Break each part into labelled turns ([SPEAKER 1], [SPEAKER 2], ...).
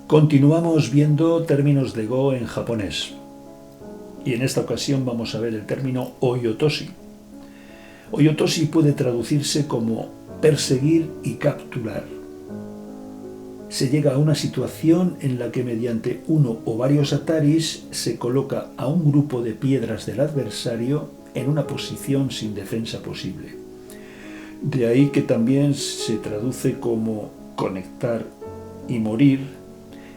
[SPEAKER 1] Continuamos viendo términos de Go en japonés. Y en esta ocasión vamos a ver el término oyotoshi. Oyotoshi puede traducirse como perseguir y capturar. Se llega a una situación en la que mediante uno o varios ataris se coloca a un grupo de piedras del adversario en una posición sin defensa posible. De ahí que también se traduce como conectar y morir,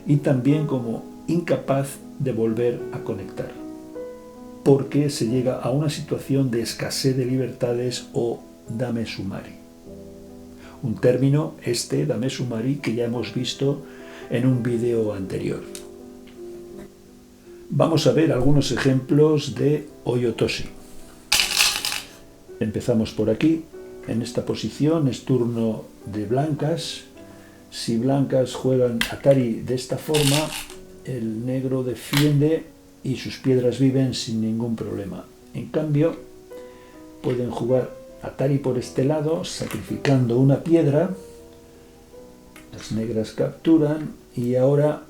[SPEAKER 1] y también como incapaz de volver a conectar, porque se llega a una situación de escasez de libertades o dame sumari. Un término, dame sumari, que ya hemos visto en un vídeo anterior. Vamos a ver algunos ejemplos de oyotoshi. Empezamos por aquí. En esta posición es turno de blancas. Si blancas juegan atari de esta forma, el negro defiende y sus piedras viven sin ningún problema. En cambio, pueden jugar atari por este lado, sacrificando una piedra. Las negras capturan y ahora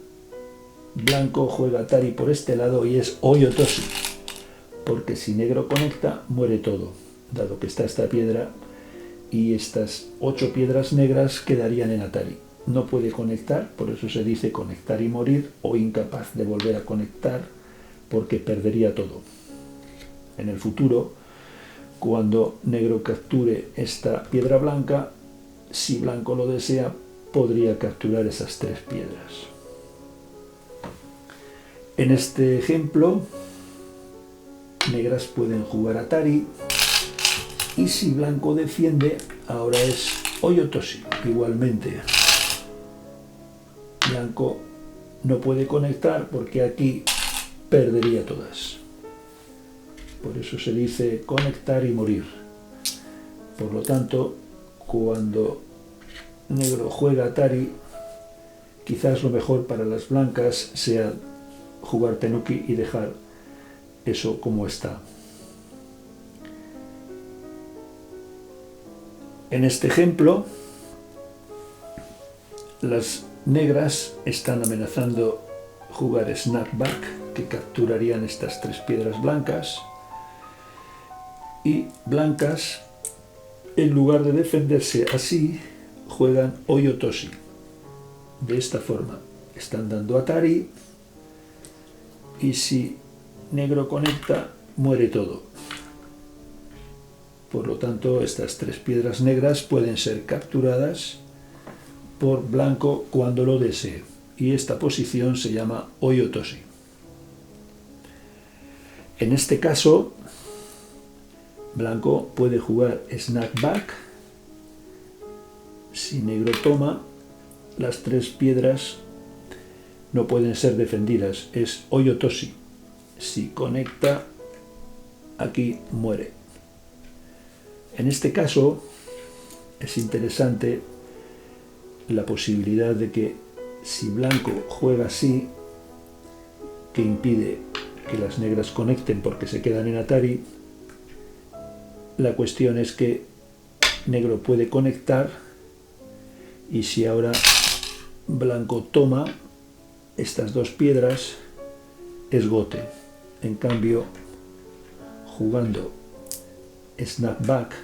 [SPEAKER 1] blanco juega atari por este lado y es oyotoshi, porque si negro conecta, muere todo, dado que está esta piedra y estas 8 piedras negras quedarían en atari. No puede conectar, por eso se dice conectar y morir, o incapaz de volver a conectar, porque perdería todo. En el futuro, cuando negro capture esta piedra blanca, si blanco lo desea, podría capturar esas 3 piedras. En este ejemplo, negras pueden jugar atari, y si blanco defiende, ahora es oyotoshi, igualmente. Blanco no puede conectar porque aquí perdería todas. Por eso se dice conectar y morir. Por lo tanto, cuando negro juega atari, quizás lo mejor para las blancas sea jugar tenuki y dejar eso como está. En este ejemplo, las negras están amenazando jugar snapback, que capturarían estas 3 piedras blancas, y blancas, en lugar de defenderse así, juegan oyotoshi. De esta forma, están dando atari, y si negro conecta, muere todo. Por lo tanto, estas 3 piedras negras pueden ser capturadas por blanco cuando lo desee, y esta posición se llama oyotoshi. En este caso, blanco puede jugar snapback. Si negro toma, las 3 piedras no pueden ser defendidas, es oyotoshi. Si conecta, aquí muere. En este caso, es interesante la posibilidad de que si blanco juega así, que impide que las negras conecten porque se quedan en atari, la cuestión es que negro puede conectar, y si ahora blanco toma estas 2 piedras, es gote. En cambio, jugando snapback,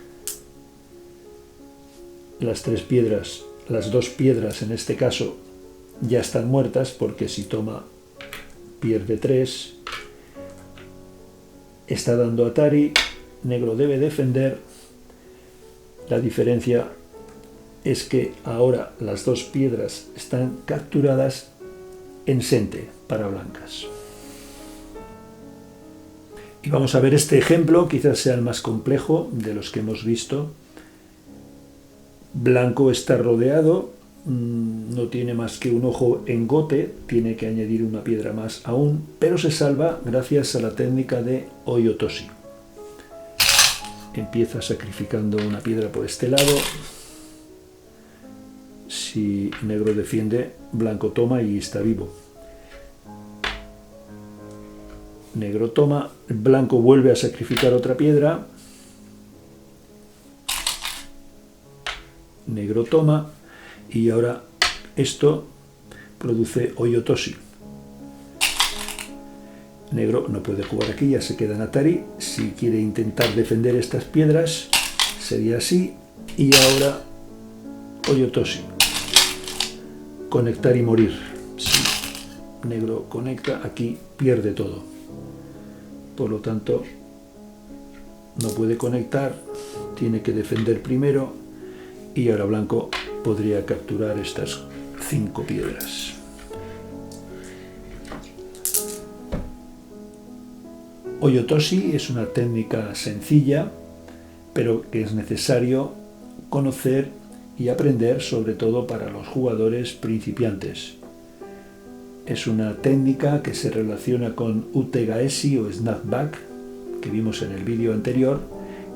[SPEAKER 1] las 3 piedras, las 2 piedras en este caso, ya están muertas, porque si toma pierde 3, está dando atari, negro debe defender. La diferencia es que ahora las 2 piedras están capturadas en sente para blancas. Y vamos a ver este ejemplo, quizás sea el más complejo de los que hemos visto. Blanco está rodeado, no tiene más que un ojo en gote, tiene que añadir una piedra más aún, pero se salva gracias a la técnica de oyotoshi. Empieza sacrificando una piedra por este lado. Si negro defiende, blanco toma y está vivo. Negro toma, blanco vuelve a sacrificar otra piedra. Negro toma, y ahora esto produce Oyotoshi. Negro no puede jugar aquí, ya se queda en Atari. Si quiere intentar defender estas piedras, sería así. Y ahora Oyotoshi. Conectar y morir. Si negro conecta, aquí pierde todo. Por lo tanto, no puede conectar, tiene que defender primero. Y ahora blanco podría capturar estas 5 piedras. Oyotoshi es una técnica sencilla, pero que es necesario conocer y aprender, sobre todo para los jugadores principiantes. Es una técnica que se relaciona con utegaeshi o snapback, que vimos en el vídeo anterior,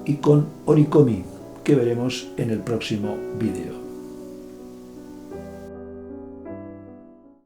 [SPEAKER 1] y con orikomi, que veremos en el próximo vídeo.